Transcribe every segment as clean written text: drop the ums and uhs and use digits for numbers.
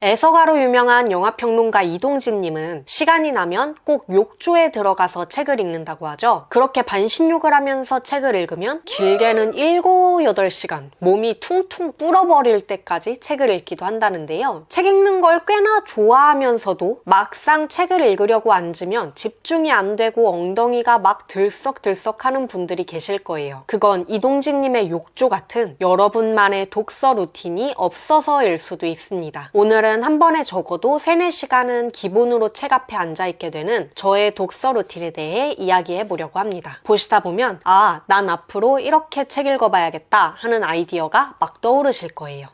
애서가로 유명한 영화평론가 이동진님은 시간이 나면 꼭 욕조에 들어가서 책을 읽는다고 하죠. 그렇게 반신욕을 하면서 책을 읽으면 길게는 7, 8시간 몸이 퉁퉁 불어버릴 때까지 책을 읽기도 한다는데요. 책 읽는 걸 꽤나 좋아하면서도 막상 책을 읽으려고 앉으면 집중이 안 되고 엉덩이가 막 들썩들썩 하는 분들이 계실 거예요. 그건 이동진님의 욕조 같은 여러분만의 독서 루틴이 없어서일 수도 있습니다. 오늘은 한 번에 적어도 3, 4시간은 기본으로 책 앞에 앉아있게 되는 저의 독서 루틴에 대해 이야기해 보려고 합니다. 보시다 보면 난 앞으로 이렇게 책 읽어봐야겠다 하는 아이디어가 막 떠오르실 거예요.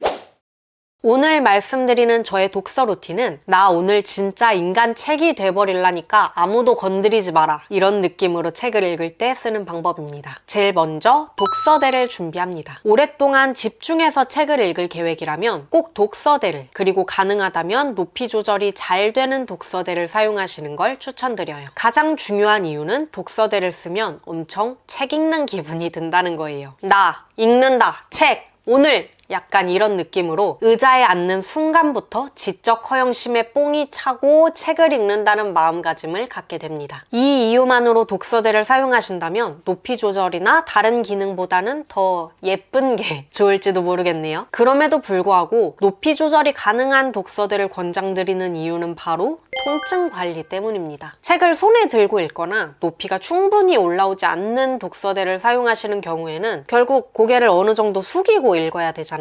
오늘 말씀드리는 저의 독서 루틴은 나 오늘 진짜 인간 책이 돼버릴라니까 아무도 건드리지 마라 이런 느낌으로 책을 읽을 때 쓰는 방법입니다. 제일 먼저 독서대를 준비합니다. 오랫동안 집중해서 책을 읽을 계획이라면 꼭 독서대를, 그리고 가능하다면 높이 조절이 잘 되는 독서대를 사용하시는 걸 추천드려요. 가장 중요한 이유는 독서대를 쓰면 엄청 책 읽는 기분이 든다는 거예요. 나 읽는다, 책, 오늘! 약간 이런 느낌으로 의자에 앉는 순간부터 지적 허영심에 뽕이 차고 책을 읽는다는 마음가짐을 갖게 됩니다. 이 이유만으로 독서대를 사용하신다면 높이 조절이나 다른 기능보다는 더 예쁜 게 좋을지도 모르겠네요. 그럼에도 불구하고 높이 조절이 가능한 독서대를 권장드리는 이유는 바로 통증 관리 때문입니다. 책을 손에 들고 읽거나 높이가 충분히 올라오지 않는 독서대를 사용하시는 경우에는 결국 고개를 어느 정도 숙이고 읽어야 되잖아요.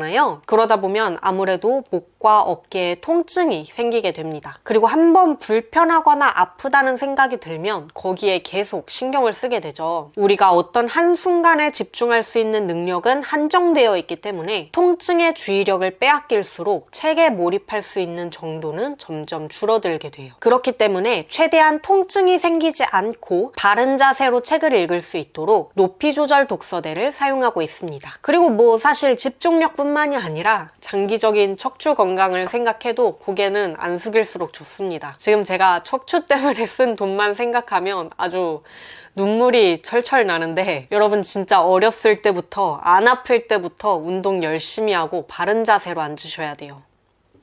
그러다 보면 아무래도 목과 어깨에 통증이 생기게 됩니다. 그리고 한번 불편하거나 아프다는 생각이 들면 거기에 계속 신경을 쓰게 되죠. 우리가 어떤 한순간에 집중할 수 있는 능력은 한정되어 있기 때문에 통증의 주의력을 빼앗길수록 책에 몰입할 수 있는 정도는 점점 줄어들게 돼요. 그렇기 때문에 최대한 통증이 생기지 않고 바른 자세로 책을 읽을 수 있도록 높이 조절 독서대를 사용하고 있습니다. 그리고 사실 집중력뿐만이 아니라 장기적인 척추 건강을 생각해도 고개는 안 숙일수록 좋습니다. 지금 제가 척추 때문에 쓴 돈만 생각하면 아주 눈물이 철철 나는데, 여러분 진짜 어렸을 때부터, 안 아플 때부터 운동 열심히 하고 바른 자세로 앉으셔야 돼요.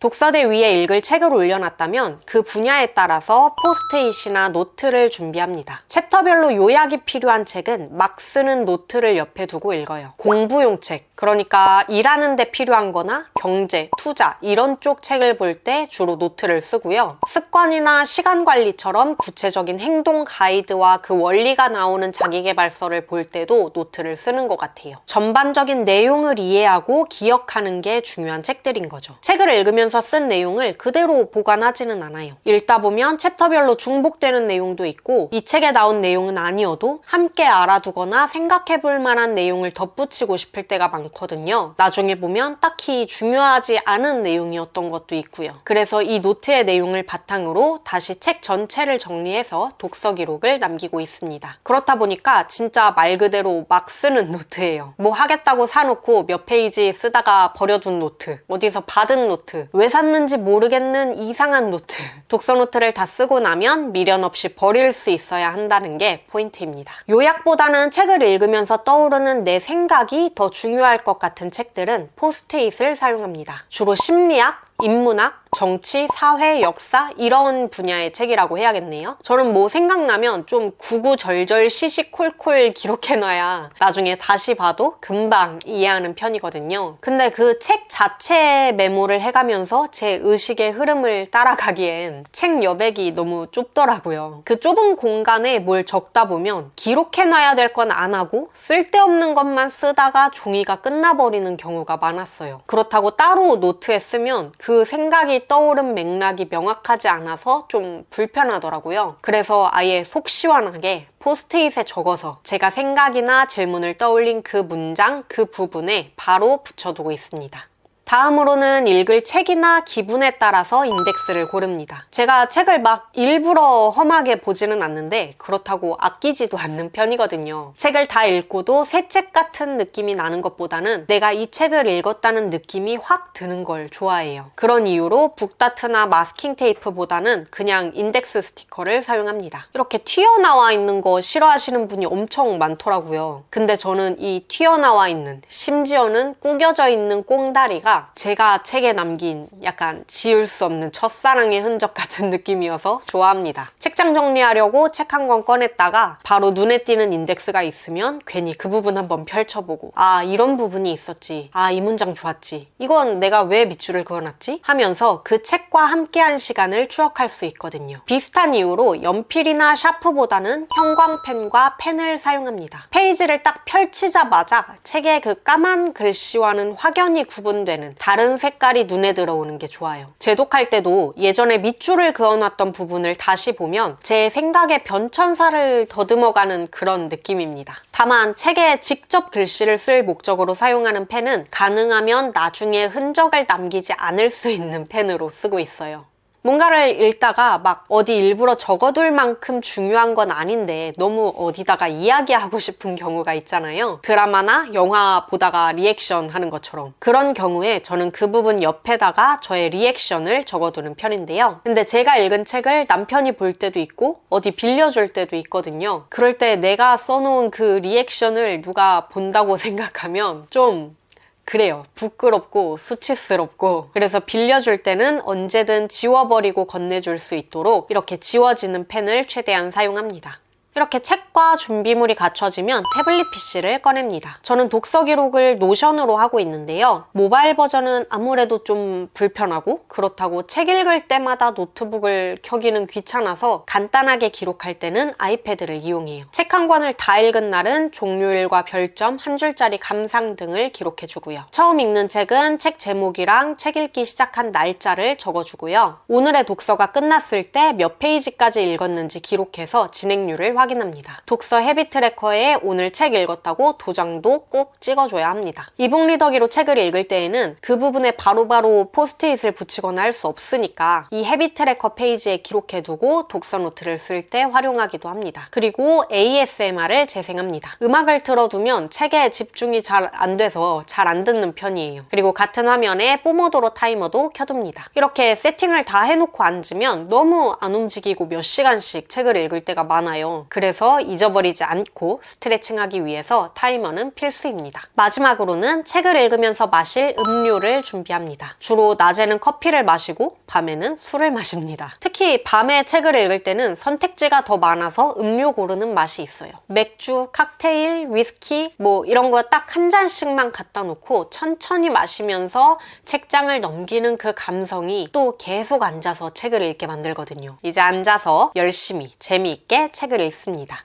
독서대 위에 읽을 책을 올려놨다면 그 분야에 따라서 포스트잇이나 노트를 준비합니다. 챕터별로 요약이 필요한 책은 막 쓰는 노트를 옆에 두고 읽어요. 공부용 책, 그러니까 일하는 데 필요한 거나 경제, 투자 이런 쪽 책을 볼 때 주로 노트를 쓰고요. 습관이나 시간 관리처럼 구체적인 행동 가이드와 그 원리가 나오는 자기계발서를 볼 때도 노트를 쓰는 것 같아요. 전반적인 내용을 이해하고 기억하는 게 중요한 책들인 거죠. 책을 읽으면서 쓴 내용을 그대로 보관하지는 않아요. 읽다 보면 챕터별로 중복되는 내용도 있고 이 책에 나온 내용은 아니어도 함께 알아두거나 생각해볼 만한 내용을 덧붙이고 싶을 때가 많거든요. 나중에 보면 딱히 중요하지 않은 내용이었던 것도 있고요. 그래서 이 노트의 내용을 바탕으로 다시 책 전체를 정리해서 독서 기록을 남기고 있습니다. 그렇다 보니까 진짜 말 그대로 막 쓰는 노트예요. 하겠다고 사놓고 몇 페이지 쓰다가 버려둔 노트, 어디서 받은 노트, 왜 샀는지 모르겠는 이상한 노트. 독서 노트를 다 쓰고 나면 미련 없이 버릴 수 있어야 한다는 게 포인트입니다. 요약보다는 책을 읽으면서 떠오르는 내 생각이 더 중요할 것 같은 책들은 포스트잇을 사용합니다. 주로 심리학, 인문학, 정치, 사회, 역사 이런 분야의 책이라고 해야겠네요. 저는 생각나면 좀 구구절절 시시콜콜 기록해놔야 나중에 다시 봐도 금방 이해하는 편이거든요. 근데 그 책 자체에 메모를 해가면서 제 의식의 흐름을 따라가기엔 책 여백이 너무 좁더라고요. 그 좁은 공간에 뭘 적다 보면 기록해놔야 될 건 안 하고 쓸데없는 것만 쓰다가 종이가 끝나버리는 경우가 많았어요. 그렇다고 따로 노트에 쓰면 그 생각이 떠오른 맥락이 명확하지 않아서 좀 불편하더라고요. 그래서 아예 속 시원하게 포스트잇에 적어서 제가 생각이나 질문을 떠올린 그 문장, 그 부분에 바로 붙여두고 있습니다. 다음으로는 읽을 책이나 기분에 따라서 인덱스를 고릅니다. 제가 책을 막 일부러 험하게 보지는 않는데 그렇다고 아끼지도 않는 편이거든요. 책을 다 읽고도 새 책 같은 느낌이 나는 것보다는 내가 이 책을 읽었다는 느낌이 확 드는 걸 좋아해요. 그런 이유로 북다트나 마스킹 테이프보다는 그냥 인덱스 스티커를 사용합니다. 이렇게 튀어나와 있는 거 싫어하시는 분이 엄청 많더라고요. 근데 저는 이 튀어나와 있는, 심지어는 구겨져 있는 꽁다리가 자체가 제가 책에 남긴 약간 지울 수 없는 첫사랑의 흔적 같은 느낌이어서 좋아합니다. 책장 정리하려고 책 한 권 꺼냈다가 바로 눈에 띄는 인덱스가 있으면 괜히 그 부분 한번 펼쳐보고 아 이런 부분이 있었지, 아 이 문장 좋았지, 이건 내가 왜 밑줄을 그어놨지? 하면서 그 책과 함께한 시간을 추억할 수 있거든요. 비슷한 이유로 연필이나 샤프보다는 형광펜과 펜을 사용합니다. 페이지를 딱 펼치자마자 책의 그 까만 글씨와는 확연히 구분되는 다른 색깔이 눈에 들어오는 게 좋아요. 제독할 때도 예전에 밑줄을 그어놨던 부분을 다시 보면 제 생각의 변천사를 더듬어가는 그런 느낌입니다. 다만 책에 직접 글씨를 쓸 목적으로 사용하는 펜은 가능하면 나중에 흔적을 남기지 않을 수 있는 펜으로 쓰고 있어요. 뭔가를 읽다가 막 어디 일부러 적어둘 만큼 중요한 건 아닌데 너무 어디다가 이야기하고 싶은 경우가 있잖아요. 드라마나 영화 보다가 리액션 하는 것처럼. 그런 경우에 저는 그 부분 옆에다가 저의 리액션을 적어두는 편인데요. 근데 제가 읽은 책을 남편이 볼 때도 있고 어디 빌려줄 때도 있거든요. 그럴 때 내가 써놓은 그 리액션을 누가 본다고 생각하면 좀 그래요. 부끄럽고 수치스럽고. 그래서 빌려줄 때는 언제든 지워버리고 건네줄 수 있도록 이렇게 지워지는 펜을 최대한 사용합니다. 이렇게 책과 준비물이 갖춰지면 태블릿 PC를 꺼냅니다. 저는 독서 기록을 노션으로 하고 있는데요. 모바일 버전은 아무래도 좀 불편하고 그렇다고 책 읽을 때마다 노트북을 켜기는 귀찮아서 간단하게 기록할 때는 아이패드를 이용해요. 책 한 권을 다 읽은 날은 종료일과 별점, 한 줄짜리 감상 등을 기록해주고요. 처음 읽는 책은 책 제목이랑 책 읽기 시작한 날짜를 적어주고요. 오늘의 독서가 끝났을 때 몇 페이지까지 읽었는지 기록해서 진행률을 확인합니다. 독서 헤비 트래커에 오늘 책 읽었다고 도장도 꾹 찍어줘야 합니다. 이북 리더기로 책을 읽을 때에는 그 부분에 바로바로 포스트잇을 붙이거나 할 수 없으니까 이 헤비 트래커 페이지에 기록해두고 독서 노트를 쓸 때 활용하기도 합니다. 그리고 ASMR을 재생합니다. 음악을 틀어두면 책에 집중이 잘 안 돼서 잘 안 듣는 편이에요. 그리고 같은 화면에 포모도로 타이머도 켜둡니다. 이렇게 세팅을 다 해놓고 앉으면 너무 안 움직이고 몇 시간씩 책을 읽을 때가 많아요. 그래서 잊어버리지 않고 스트레칭하기 위해서 타이머는 필수입니다. 마지막으로는 책을 읽으면서 마실 음료를 준비합니다. 주로 낮에는 커피를 마시고 밤에는 술을 마십니다. 특히 밤에 책을 읽을 때는 선택지가 더 많아서 음료 고르는 맛이 있어요. 맥주, 칵테일, 위스키 뭐 이런 거 딱 한 잔씩만 갖다 놓고 천천히 마시면서 책장을 넘기는 그 감성이 또 계속 앉아서 책을 읽게 만들거든요. 이제 앉아서 열심히 재미있게 책을 읽습니다.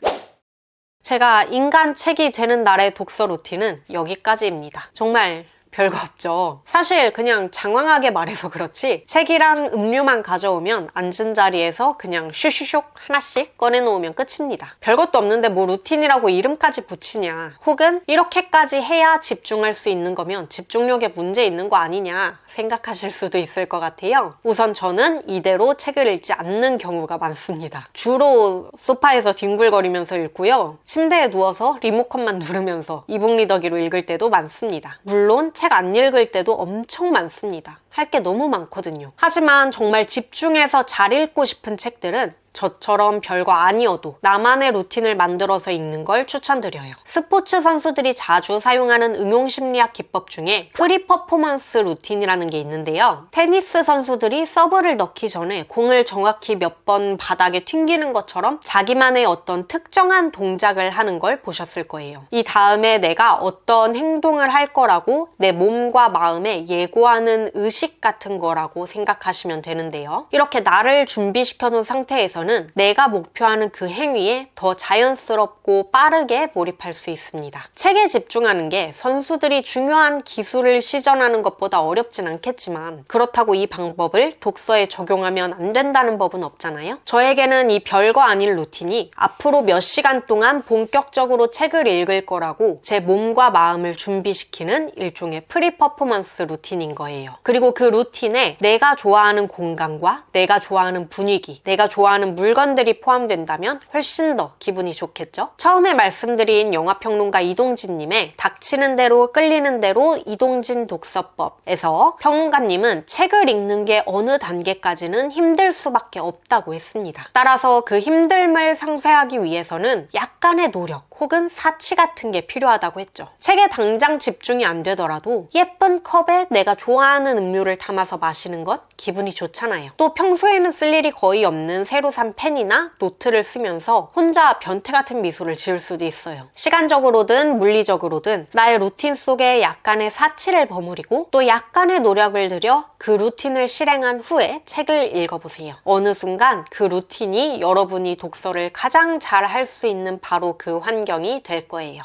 제가 인간 책이 되는 날의 독서 루틴은 여기까지입니다. 정말 별거 없죠. 사실 그냥 장황하게 말해서 그렇지 책이랑 음료만 가져오면 앉은 자리에서 그냥 슈슈슉 하나씩 꺼내놓으면 끝입니다. 별것도 없는데 뭐 루틴이라고 이름까지 붙이냐, 혹은 이렇게까지 해야 집중할 수 있는 거면 집중력에 문제 있는 거 아니냐 생각하실 수도 있을 것 같아요. 우선 저는 이대로 책을 읽지 않는 경우가 많습니다. 주로 소파에서 뒹굴거리면서 읽고요. 침대에 누워서 리모컨만 누르면서 이북 리더기로 읽을 때도 많습니다. 물론 책 안 읽을 때도 엄청 많습니다. 할 게 너무 많거든요. 하지만 정말 집중해서 잘 읽고 싶은 책들은 저처럼 별거 아니어도 나만의 루틴을 만들어서 읽는 걸 추천드려요. 스포츠 선수들이 자주 사용하는 응용심리학 기법 중에 프리 퍼포먼스 루틴이라는 게 있는데요. 테니스 선수들이 서브를 넣기 전에 공을 정확히 몇 번 바닥에 튕기는 것처럼 자기만의 어떤 특정한 동작을 하는 걸 보셨을 거예요. 이 다음에 내가 어떤 행동을 할 거라고 내 몸과 마음에 예고하는 의식 같은 거라고 생각하시면 되는데요. 이렇게 나를 준비시켜 놓은 상태에서는 내가 목표하는 그 행위에 더 자연스럽고 빠르게 몰입할 수 있습니다. 책에 집중하는 게 선수들이 중요한 기술을 시전하는 것보다 어렵진 않겠지만 그렇다고 이 방법을 독서에 적용하면 안 된다는 법은 없잖아요. 저에게는 이 별거 아닌 루틴이 앞으로 몇 시간 동안 본격적으로 책을 읽을 거라고 제 몸과 마음을 준비시키는 일종의 프리 퍼포먼스 루틴인 거예요. 그리고 그 루틴에 내가 좋아하는 공간과 내가 좋아하는 분위기, 내가 좋아하는 물건들이 포함된다면 훨씬 더 기분이 좋겠죠? 처음에 말씀드린 영화평론가 이동진님의 닥치는 대로 끌리는 대로 이동진 독서법에서 평론가님은 책을 읽는 게 어느 단계까지는 힘들 수밖에 없다고 했습니다. 따라서 그 힘듦을 상쇄하기 위해서는 약간의 노력 혹은 사치 같은 게 필요하다고 했죠. 책에 당장 집중이 안 되더라도 예쁜 컵에 내가 좋아하는 음료를 담아서 마시는 것 기분이 좋잖아요. 또 평소에는 쓸 일이 거의 없는 새로 산 펜이나 노트를 쓰면서 혼자 변태 같은 미소를 지을 수도 있어요. 시간적으로든 물리적으로든 나의 루틴 속에 약간의 사치를 버무리고 또 약간의 노력을 들여 그 루틴을 실행한 후에 책을 읽어보세요. 어느 순간 그 루틴이 여러분이 독서를 가장 잘 할 수 있는 바로 그 환경이 될 거예요.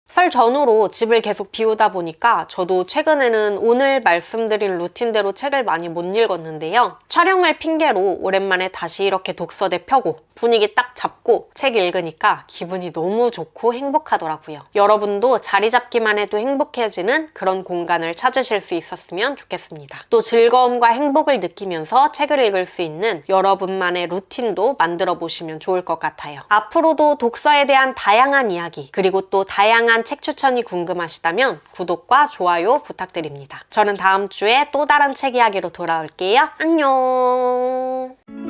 설 전후로 집을 계속 비우다 보니까 저도 최근에는 오늘 말씀드린 루틴대로 책을 많이 못 읽었는데요. 촬영을 핑계로 오랜만에 다시 이렇게 독서대 펴고 분위기 딱 잡고 책 읽으니까 기분이 너무 좋고 행복하더라고요. 여러분도 자리 잡기만 해도 행복해지는 그런 공간을 찾으실 수 있었으면 좋겠습니다. 또 즐거움과 행복을 느끼면서 책을 읽을 수 있는 여러분만의 루틴도 만들어 보시면 좋을 것 같아요. 앞으로도 독서에 대한 다양한 이야기 그리고 또 다양한 책 추천이 궁금하시다면 구독과 좋아요 부탁드립니다. 저는 다음 주에 또 다른 책 이야기로 돌아올게요. 안녕.